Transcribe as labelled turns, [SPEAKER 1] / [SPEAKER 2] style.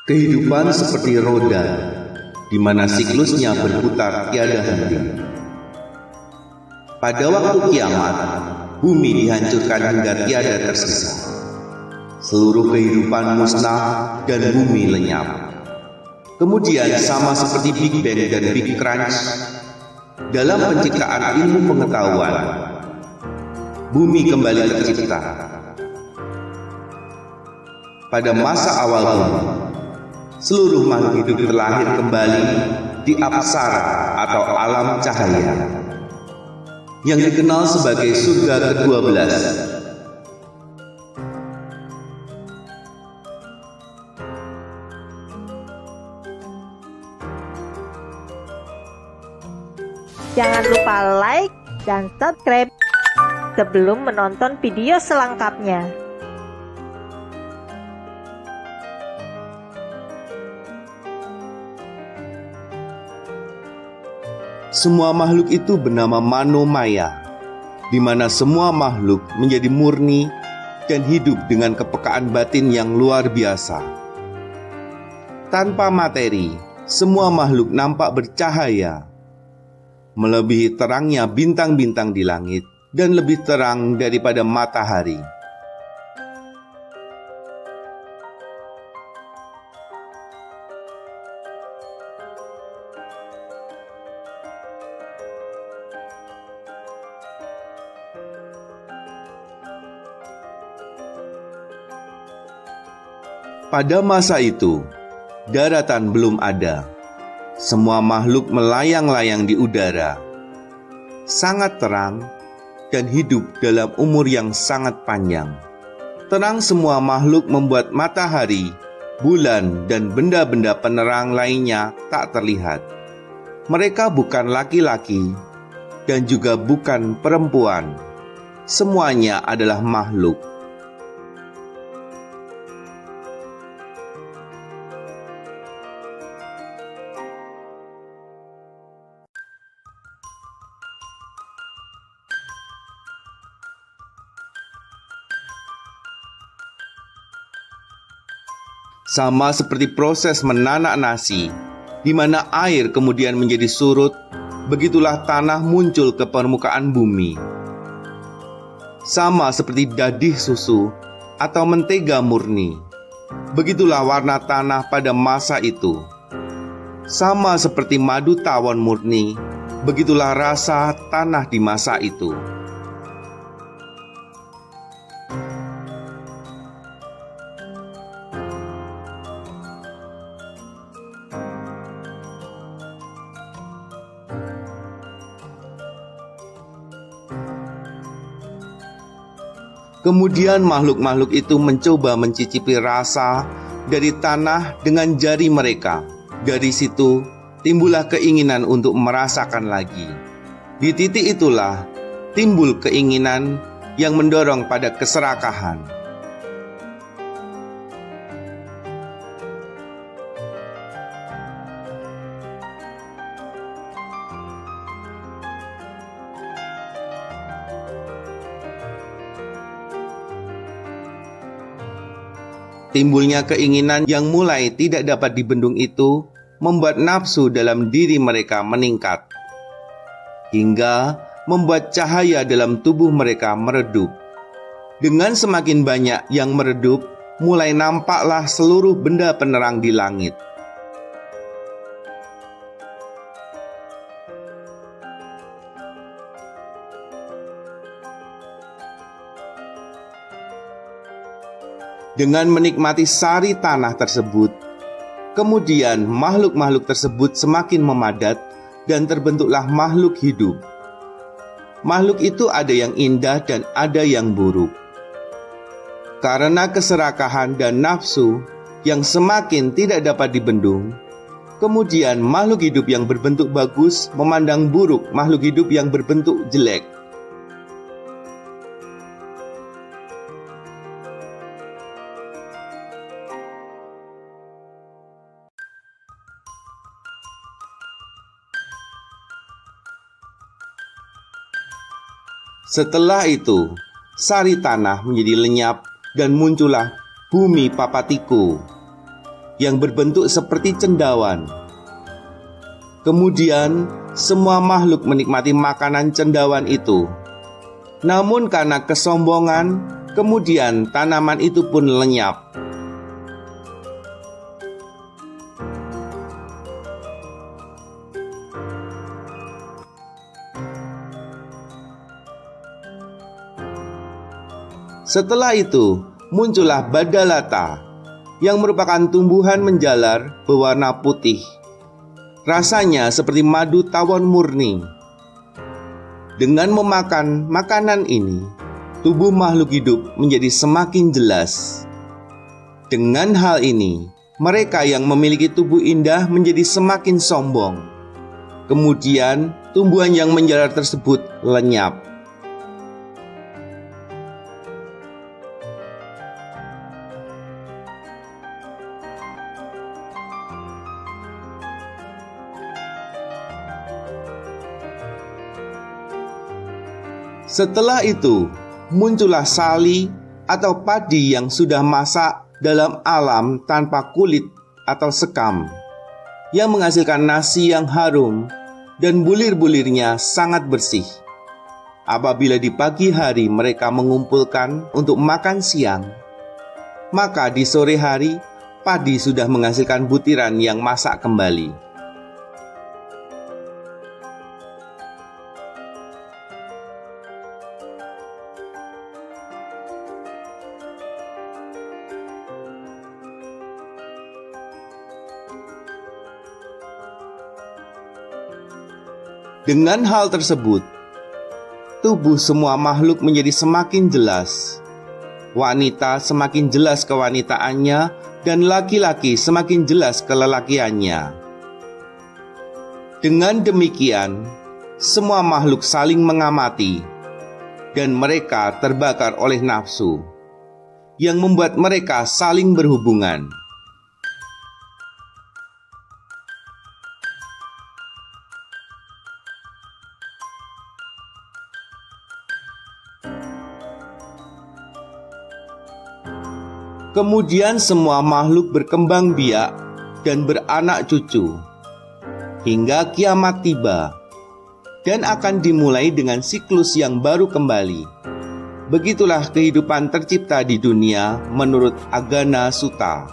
[SPEAKER 1] Kehidupan seperti roda, di mana siklusnya berputar tiada henti. Pada waktu kiamat, bumi dihancurkan hingga tiada tersisa. Seluruh kehidupan musnah dan bumi lenyap. Kemudian sama seperti Big Bang dan Big Crunch, dalam penciptaan ilmu pengetahuan, bumi kembali tercipta. Pada masa awal bumi, seluruh makhluk hidup terlahir kembali di apsara atau alam cahaya yang dikenal sebagai surga ke-12.
[SPEAKER 2] Jangan lupa like dan subscribe sebelum menonton video selengkapnya.
[SPEAKER 1] Semua makhluk itu bernama Manomaya, di mana semua makhluk menjadi murni dan hidup dengan kepekaan batin yang luar biasa. Tanpa materi, semua makhluk nampak bercahaya, melebihi terangnya bintang-bintang di langit dan lebih terang daripada matahari. Pada masa itu, daratan belum ada. Semua makhluk melayang-layang di udara, sangat terang dan hidup dalam umur yang sangat panjang. Terang semua makhluk membuat matahari, bulan, dan benda-benda penerang lainnya tak terlihat. Mereka bukan laki-laki dan juga bukan perempuan. Semuanya adalah makhluk. Sama seperti proses menanak nasi, di mana air kemudian menjadi surut, begitulah tanah muncul ke permukaan bumi. Sama seperti dadih susu atau mentega murni, begitulah warna tanah pada masa itu. Sama seperti madu tawon murni, begitulah rasa tanah di masa itu. Kemudian makhluk-makhluk itu mencoba mencicipi rasa dari tanah dengan jari mereka. Dari situ timbullah keinginan untuk merasakan lagi. Di titik itulah timbul keinginan yang mendorong pada keserakahan. Timbulnya keinginan yang mulai tidak dapat dibendung itu membuat nafsu dalam diri mereka meningkat, hingga membuat cahaya dalam tubuh mereka meredup. Dengan semakin banyak yang meredup, mulai nampaklah seluruh benda penerang di langit. Dengan menikmati sari tanah tersebut, kemudian makhluk-makhluk tersebut semakin memadat dan terbentuklah makhluk hidup. Makhluk itu ada yang indah dan ada yang buruk. Karena keserakahan dan nafsu yang semakin tidak dapat dibendung, kemudian makhluk hidup yang berbentuk bagus memandang buruk makhluk hidup yang berbentuk jelek. Setelah itu, sari tanah menjadi lenyap dan muncullah bumi Papatiku. yang berbentuk seperti cendawan. Kemudian semua makhluk menikmati makanan cendawan itu. Namun karena kesombongan, kemudian tanaman itu pun lenyap. Setelah itu, muncullah badalata, yang merupakan tumbuhan menjalar berwarna putih. Rasanya seperti madu tawon murni. Dengan memakan makanan ini, tubuh makhluk hidup menjadi semakin jelas. Dengan hal ini, mereka yang memiliki tubuh indah menjadi semakin sombong. Kemudian, tumbuhan yang menjalar tersebut lenyap. Setelah itu, muncullah sali atau padi yang sudah masak dalam alam tanpa kulit atau sekam, yang menghasilkan nasi yang harum dan bulir-bulirnya sangat bersih. Apabila di pagi hari mereka mengumpulkan untuk makan siang, maka di sore hari padi sudah menghasilkan butiran yang masak kembali. Dengan hal tersebut, tubuh semua makhluk menjadi semakin jelas. Wanita semakin jelas kewanitaannya, dan laki-laki semakin jelas kelelakiannya. Dengan demikian, semua makhluk saling mengamati, dan mereka terbakar oleh nafsu, yang membuat mereka saling berhubungan. Kemudian semua makhluk berkembang biak dan beranak cucu, hingga kiamat tiba, dan akan dimulai dengan siklus yang baru kembali. Begitulah kehidupan tercipta di dunia menurut Agana Sutta.